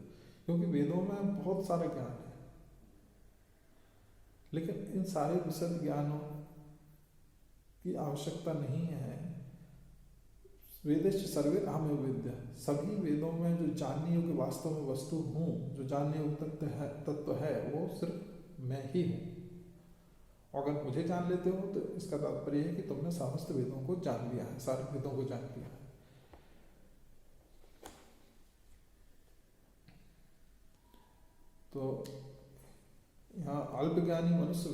क्योंकि वेदों में बहुत सारा ज्ञान है, लेकिन इन सारे विशद ज्ञानों की आवश्यकता नहीं है। वेदिश्च सर्वैरहमेव विद्या, सभी वेदों में जो जानने योग्य वास्तव में वस्तु हूँ, जो जानने योग्य तत्व है वो सिर्फ मैं ही हूँ। अगर मुझे जान लेते हो तो इसका तात्पर्य है कि तुमने समस्त वेदों को जान लिया है, सारे वेदों को जान लिया है। तो यहाँ अल्पज्ञानी मनुष्य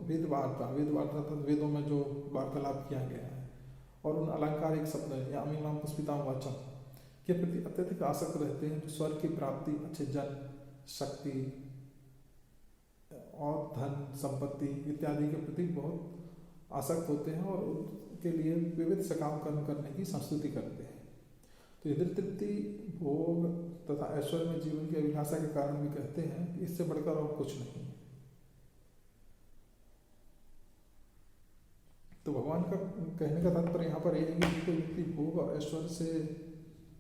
वेद वार्ता वेदों में जो वार्तालाप किया गया है और उन अलंकारिक शब्द या अमीमाम पुष्पिताम वाचन के प्रति अत्यधिक आसक्त रहते हैं, जो स्वर्ग की प्राप्ति, अच्छे जन, शक्ति और धन संपत्ति इत्यादि के प्रति बहुत आसक्त होते हैं और उनके लिए विविध सकाम कर्म करने की संस्तुति करते हैं। तो इंद्रिय तृप्ति, भोग तथा ऐश्वर्य में जीवन की अभिलाषा के कारण भी कहते हैं कि इससे बढ़कर और कुछ नहीं। तो भगवान का कहने का तात्पर्य यहाँ पर यह है कि कोई व्यक्ति भोग और ऐश्वर्य से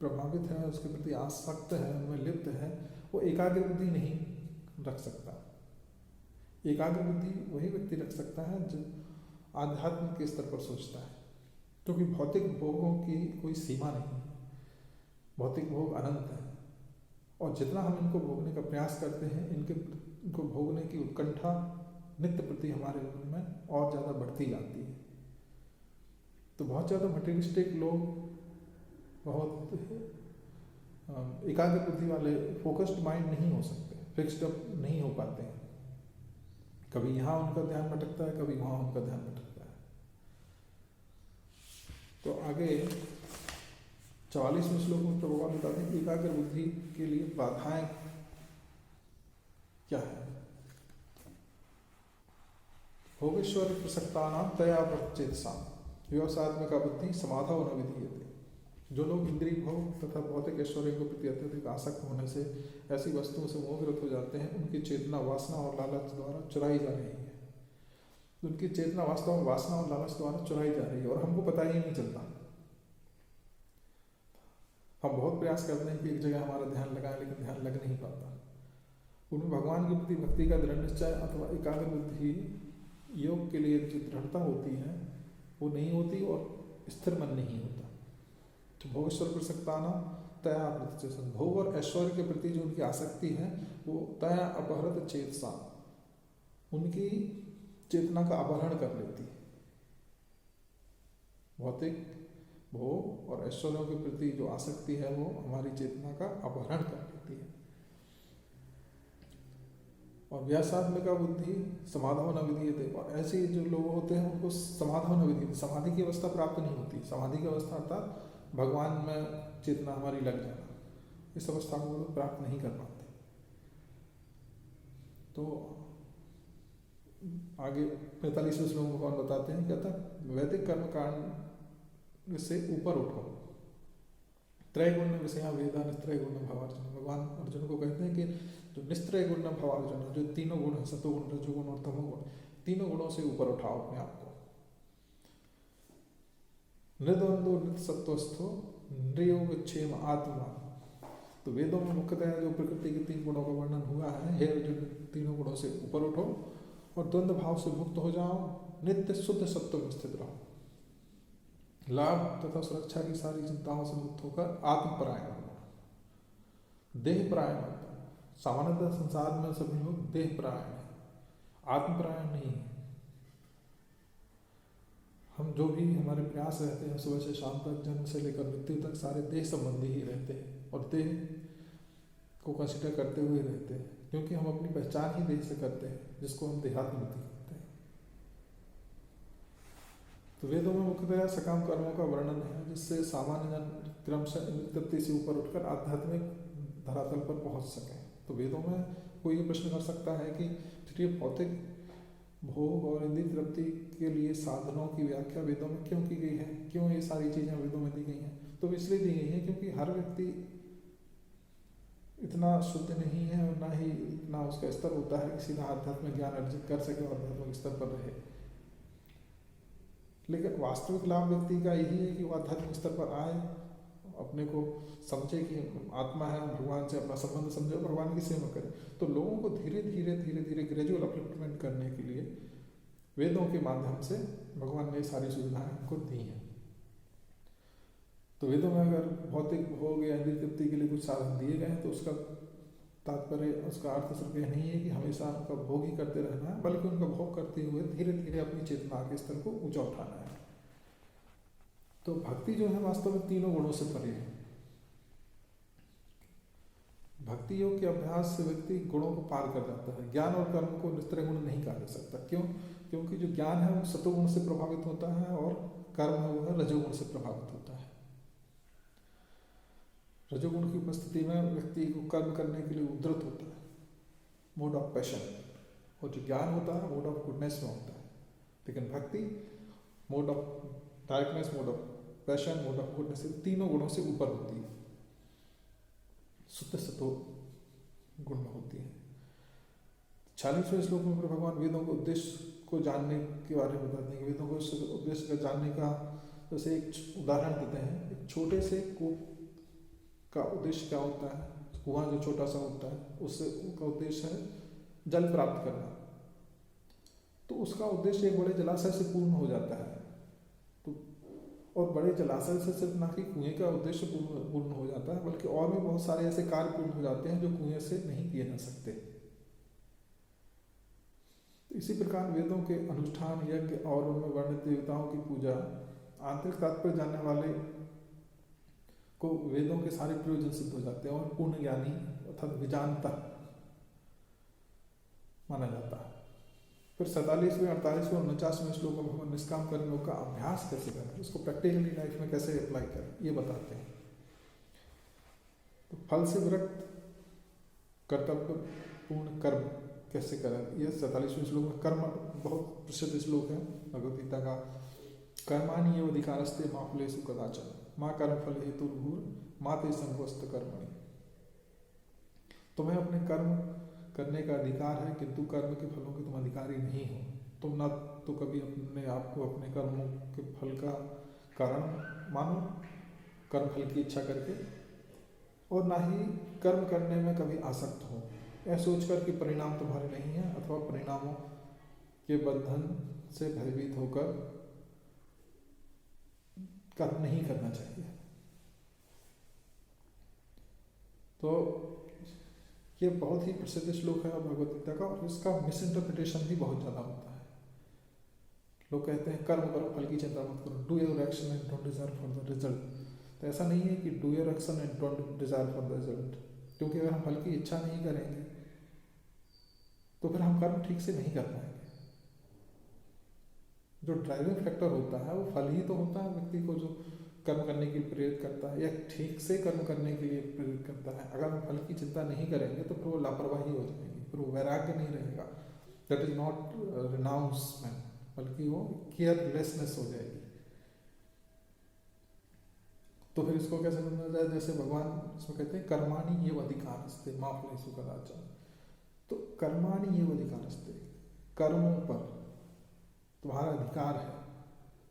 प्रभावित है, उसके प्रति आसक्त है, उनमें लिप्त है, वो एकाग्र बुद्धि नहीं रख सकता। एकाग्र बुद्धि वही व्यक्ति रख सकता है जो आध्यात्म के स्तर पर सोचता है, क्योंकि भौतिक भोगों की कोई सीमा नहीं है। भौतिक भोग अनंत है और जितना हम इनको भोगने का प्रयास करते हैं, इनको भोगने की उत्कंठा नित्य प्रति हमारे मन में और ज़्यादा बढ़ती जाती है। तो बहुत ज़्यादा मटेरियलिस्टिक लोग, बहुत एकाग्र बुद्धि वाले, फोकस्ड माइंड नहीं हो सकते, फिक्स्ड अप नहीं हो पाते हैं। कभी यहाँ उनका ध्यान भटकता है, कभी वहाँ उनका ध्यान भटकता है। तो आगे 44वें श्लोक में भगवान बताते हैं एकाग्र बुद्धि के लिए बाधाएं क्या है। भोगेश्वर प्रसक्तानां तया प्रचेतसा व्यवसायत्मिका बुद्धि समाधौ न विधीयते। जो लोग इंद्रिय भोग तथा भौतिक ऐश्वर्य के प्रति अत्यधिक आसक्त होने से ऐसी वस्तुओं से मोहग्रस्त हो जाते हैं, उनकी चेतना वासना और लालच द्वारा चुराई जा रही है। उनकी चेतना वास्तव में वासना और लालच द्वारा चुराई जा रही है और हमको पता ही नहीं चलता। हम बहुत प्रयास करते हैं कि एक जगह हमारा ध्यान लगाएं, लेकिन ध्यान लग नहीं पाता। उनमें भगवान के प्रति भक्ति का दृढ़ निश्चय अथवा एकाग्र बुद्धि योग के लिए जो दृढ़ता होती है वो नहीं होती और स्थिर मन नहीं होता। तो भोगेश्वर प्रसक्तानां तया प्रतिचेतसा, भोग और ऐश्वर्य के प्रति जो उनकी आसक्ति है वो तया अपहृत चेतसा, उनकी चेतना का अपहरण कर लेती है। भौतिक भोग और ऐश्वर्यों के प्रति जो आसक्ति है वो हमारी चेतना का अपहरण कर लेती है। और व्यासात्मिका बुद्धि समाधान विधीयते। और ऐसे जो लोग होते हैं उनको समाधान विधि, समाधि की अवस्था प्राप्त नहीं होती। समाधि की अवस्था अर्थात भगवान में चेतना हमारी लग जाना, इस अवस्था को लोग प्राप्त नहीं कर पाते। तो आगे 45वें श्लोक में कौन बताते हैं, कहता वैदिक कर्म कांड से ऊपर उठो, त्रैगुण विषया वेदा निस्त्रय गुण भवार्जुन। भगवान अर्जुन को कहते हैं कि जो निस्त्रय गुण भवार्जुन, जो तीनों गुण है, सतोगुण रजोगुण और तमोगुण, तीनों गुणों से ऊपर उठाओ अपने आप को। नृद्वंदो नित्य सत्वस्थो नृयोगक्षेम आत्मा। तो वेदों में मुख्यतः जो प्रकृति के 3 गुणों का वर्णन हुआ है, हे अर्जुन तीनों गुणों से ऊपर उठो और द्वंद्व भाव से मुक्त हो जाओ, नित्य शुद्ध सत्व में स्थित रहो, लाभ तथा सुरक्षा की सारी चिंताओं से मुक्त होकर आत्मपरायण बनो, देह परायण मत बनो। सामान्यतः संसार में सभी लोग देह परायण है, आत्मपरायण नहीं है। हम जो भी हमारे प्रयास रहते हैं सुबह से शाम तक, जन्म से लेकर मृत्यु तक, सारे देह संबंधी ही रहते हैं और देह को कंसिडर करते हुए रहते हैं, क्योंकि हम अपनी पहचान ही देह से करते हैं, जिसको हम देहात्म बुद्धि कहते हैं। तो वेदों में मुख्यतः सकाम कर्मों का वर्णन है, जिससे सामान्य जन क्रमशः तृप्ति से ऊपर उठकर आध्यात्मिक धरातल पर पहुंच सके। तो वेदों में कोई ये प्रश्न कर सकता है कि चलिए भौतिक भोग और इंद्रिय तृप्ति के लिए साधनों की व्याख्या वेदों में क्यों की गई है, क्यों ये सारी चीजें वेदों में दी गई हैं? तो इसलिए दी गई है क्योंकि हर व्यक्ति इतना शुद्ध नहीं है और ना ही इतना उसका स्तर होता है कि सीधा आध्यात्मिक ज्ञान अर्जित कर सके और आध्यात्मिक स्तर पर रहे। लेकिन वास्तविक लाभ व्यक्ति का यही है कि वो आध्यात्मिक स्तर पर आए, अपने को समझे कि आत्मा है, भगवान से अपना संबंध समझे, भगवान की सेवा करे। तो लोगों को धीरे धीरे ग्रेजुअल अपलिफ्टमेंट करने के लिए वेदों के माध्यम से भगवान ने सारी सुविधाएं हमको दी हैं। तो वेदों में अगर भौतिक भोग या इंद्रिय तृप्ति के लिए कुछ साधन दिए गए हैं तो उसका तात्पर्य, उसका अर्थ सिर्फ यह नहीं है कि हमेशा उनका भोग ही करते रहना है, बल्कि उनका भोग करते हुए धीरे धीरे अपनी चेतना के स्तर को ऊंचा उठाना है। तो भक्ति जो है वास्तव में तीनों गुणों से परे है। भक्ति योग के अभ्यास से व्यक्ति गुणों को पार कर जाता है। ज्ञान और कर्म को निस्त्रय गुण नहीं कहा जा सकता। क्यों? क्योंकि जो ज्ञान है वो सतोगुण से प्रभावित होता है और कर्म है वो है रजोगुण से प्रभावित होता है। रजोगुण की उपस्थिति में व्यक्ति को कर्म करने के लिए उद्धृत होता है, मोड ऑफ पैशन, और जो ज्ञान होता है मोड ऑफ गुडनेस में होता है। लेकिन भक्ति mode of darkness, mode of passion, mode of goodness, तीनों गुणों से ऊपर होती है, शुद्ध सतो गुण में होती है। 46वें श्लोक में भगवान वेदों के उद्देश्य को जानने के बारे में बताते हैं कि वेदों को उद्देश्य का जानने का जैसे एक उदाहरण देते हैं। एक छोटे से कूप का उद्देश्य क्या होता है? कुआं जो छोटा सा होता है उससे उनका उद्देश्य है जल प्राप्त करना। तो उसका उद्देश्य एक बड़े जलाशय से पूर्ण हो जाता है। तो और बड़े जलाशय से सिर्फ ना कि कुएं का उद्देश्य पूर्ण हो जाता है, बल्कि और भी बहुत सारे ऐसे कार्य पूर्ण हो जाते हैं जो कुएं से नहीं किए जा सकते। तो इसी प्रकार वेदों के अनुष्ठान, यज्ञ और उनमें वर्णित देवताओं की पूजा, आंतरिक तात्पर्य जानने वाले को वेदों के सारे प्रयोजन सिद्ध हो जाते हैं और पूर्ण ज्ञानी अर्थात विजानता माना जाता है। फिर 47वें, 48वें और 49वें श्लोक में भगवान निष्काम कर्मों का अभ्यास कैसे करें, उसको प्रैक्टिकली लाइफ में कैसे अप्लाई करें, ये बताते हैं। तो फल से विरक्त कर्तव्य पूर्ण कर्म कैसे करें, ये 47वें श्लोक में कर्म बहुत प्रसिद्ध श्लोक है भगवद गीता का। कर्माणि एव अधिकारस्ते मा फलेषु कदाचन माँ कर्म फल हेतुर्भूर माते संगोस्त कर्मणि। तुम्हें अपने कर्म करने का अधिकार है, किंतु कर्म के फलों के तुम अधिकारी नहीं हो। तुम ना तो कभी अपने आप को अपने कर्मों के फल का कारण मानो कर्म फल की इच्छा करके, और ना ही कर्म करने में कभी आसक्त हो, यह सोचकर कि परिणाम तुम्हारे नहीं है, अथवा परिणामों के बंधन से भयभीत होकर कर्म नहीं करना चाहिए। तो ये बहुत ही प्रसिद्ध श्लोक है भगवद गीता का, और इसका मिसइंटरप्रिटेशन भी बहुत ज़्यादा होता है। लोग कहते हैं कर्म करो, फल की चिंता मत करो, do your action and don't desire for the result. तो ऐसा नहीं है कि do your action and don't desire for the result, क्योंकि अगर हम फल की इच्छा नहीं करेंगे तो फिर हम कर्म ठीक से नहीं कर पाएंगे। जो ड्राइविंग फैक्टर होता है वो फल ही तो होता है व्यक्ति को जो कर्म करने के लिए प्रेरित करता है या ठीक से कर्म करने के लिए प्रेरित करता है। अगर हम फल की चिंता नहीं करेंगे तो फिर वो लापरवाही हो जाएगी, फिर वो वैराग्य नहीं रहेगा। दैट इज नॉट रिनाउंसमेंट, बल्कि वो केयरलेसनेस हो जाएगी। तो फिर इसको कैसे समझा जाए? जैसे भगवान इसमें कहते हैं कर्माणि ये अधिकारस्ते माँ फलेषु कदाचन। तो कर्माणि ये अधिकारस्ते, कर्मों पर तुम्हारा अधिकार है।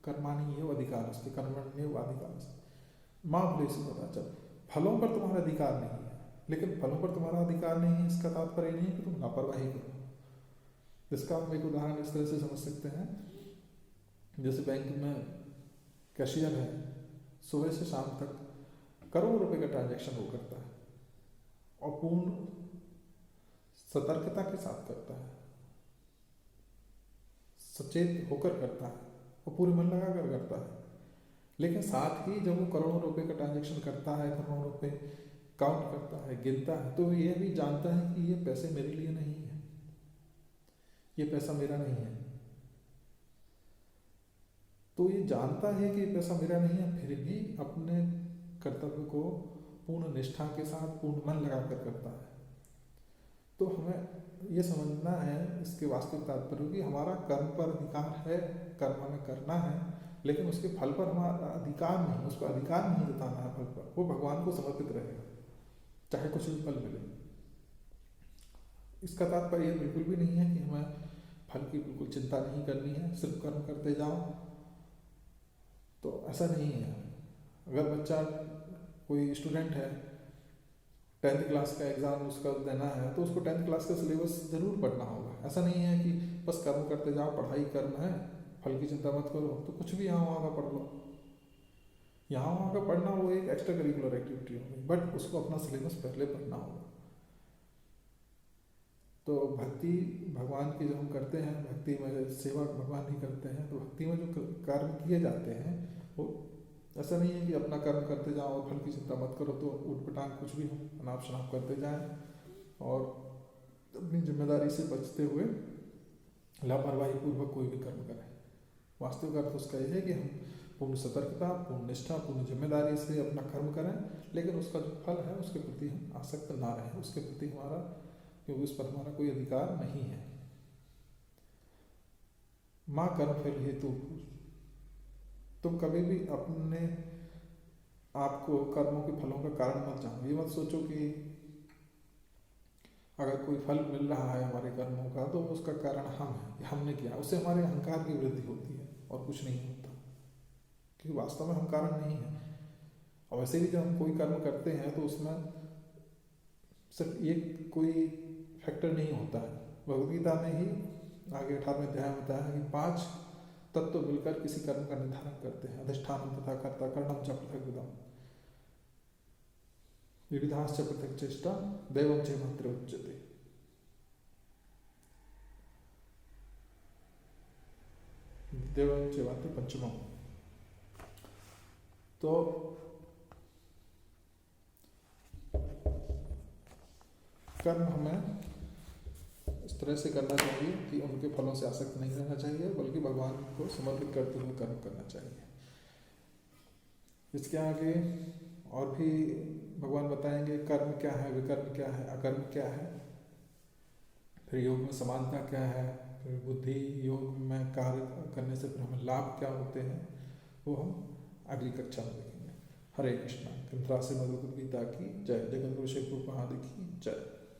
कर्माणि ये अधिकारस्ते कर्मण्येव अधिकारस्ते माँ फलेषु कदाचन। फलों पर तुम्हारा अधिकार नहीं है, लेकिन फलों पर तुम्हारा अधिकार नहीं है इसका तात्पर्य नहीं है कि तुम लापरवाही करो। इसका हम एक उदाहरण इस तरह से समझ सकते हैं, जैसे बैंक में कैशियर है, सुबह से शाम तक करोड़ों रुपए का ट्रांजैक्शन वो करता है और पूर्ण सतर्कता के साथ करता है, सचेत होकर करता है और पूरे मन लगा कर करता है। लेकिन साथ ही जब वो करोड़ों रुपए का ट्रांजैक्शन करता है, करोड़ों रुपए काउंट करता है, गिनता है, तो ये भी जानता है कि ये पैसे मेरे लिए नहीं है, ये पैसा मेरा नहीं है। तो ये जानता है कि ये पैसा मेरा नहीं है, फिर भी अपने कर्तव्य को पूर्ण निष्ठा के साथ पूर्ण मन लगाकर करता है। तो हमें ये समझना है इसके वास्तविक तात्पर्य कि हमारा कर्म पर अधिकार है, कर्म हमें करना है, लेकिन उसके फल पर हमारा अधिकार नहीं, उस पर अधिकार नहीं जताना है। फल पर वो भगवान को समर्पित रहेगा, चाहे कुछ भी फल मिले। इसका तात्पर्य बिल्कुल भी नहीं है कि हमें फल की बिल्कुल चिंता नहीं करनी है, सिर्फ कर्म करते जाओ। तो ऐसा नहीं है। अगर बच्चा कोई स्टूडेंट है, 10th क्लास का एग्ज़ाम उसका देना है, तो उसको 10th क्लास का सिलेबस ज़रूर पढ़ना होगा। ऐसा नहीं है कि बस कर्म करते जाओ, पढ़ाई कर्म है, फल की चिंता मत करो, तो कुछ भी यहाँ वहाँ का पढ़ लो। यहाँ वहाँ का पढ़ना वो एक एक्स्ट्रा करिकुलर एक्टिविटी होगी, बट उसको अपना सिलेबस पहले पढ़ना होगा। तो भक्ति भगवान की जब हम करते हैं, भक्ति में सेवा भगवान ही करते हैं, तो भक्ति में जो कर्म किए जाते हैं वो ऐसा नहीं है कि अपना कर्म करते जाओ और फल की चिंता मत करो, तो उठपटांग कुछ भी हो, अनाप शनाप करते जाएं और अपनी जिम्मेदारी से बचते हुए लापरवाही पूर्वक कोई भी कर्म करें। वास्तविक अर्थ उसका यह है कि हम पूर्ण सतर्कता, पूर्ण निष्ठा, पूर्ण जिम्मेदारी से अपना कर्म करें, लेकिन उसका जो फल है उसके प्रति हम आसक्त ना रहें, उसके प्रति हमारा, क्योंकि उस पर हमारा कोई अधिकार नहीं है। माँ कर्म फल हेतु, तुम कभी भी अपने आपको कर्मों के फलों का कारण मत जानो। ये मत सोचो कि अगर कोई फल मिल रहा है हमारे कर्मों का तो उसका कारण हम हैं, हमने किया, उससे हमारे अहंकार की वृद्धि होती है और कुछ नहीं होता, क्योंकि वास्तव में हम कारण नहीं है। और वैसे भी जब हम कोई कर्म करते हैं तो उसमें सिर्फ एक कोई फैक्टर नहीं होता है। भगवद्गीता में ही आगे 18वें अध्याय में बताया है कि 5 तत्व मिलकर किसी कर्म का निर्धारण करते हैं। अधिष्ठान तथा कर्ता कर्णम च पृथक विदम विविधाश्च पृथक चेष्टा दैवम च मात्र उच्यते। देवम च मात्र पंचमम। तो कर्म हमें इस तरह से करना चाहिए कि उनके फलों से आसक्त नहीं रहना चाहिए, बल्कि भगवान को समर्पित करते हुए कर्म करना चाहिए। इसके आगे और भी भगवान बताएंगे कर्म क्या है, विकर्म क्या है, अकर्म क्या है, फिर योग में समानता क्या है, फिर बुद्धि योग में कार्य करने से फिर हमें लाभ क्या होते हैं, वो हम अगली कक्षा में देखेंगे। हरे कृष्णा। कृष्ण से मधुर गीता की जय। जगत गुरु शिव प्रभुपाद की जय।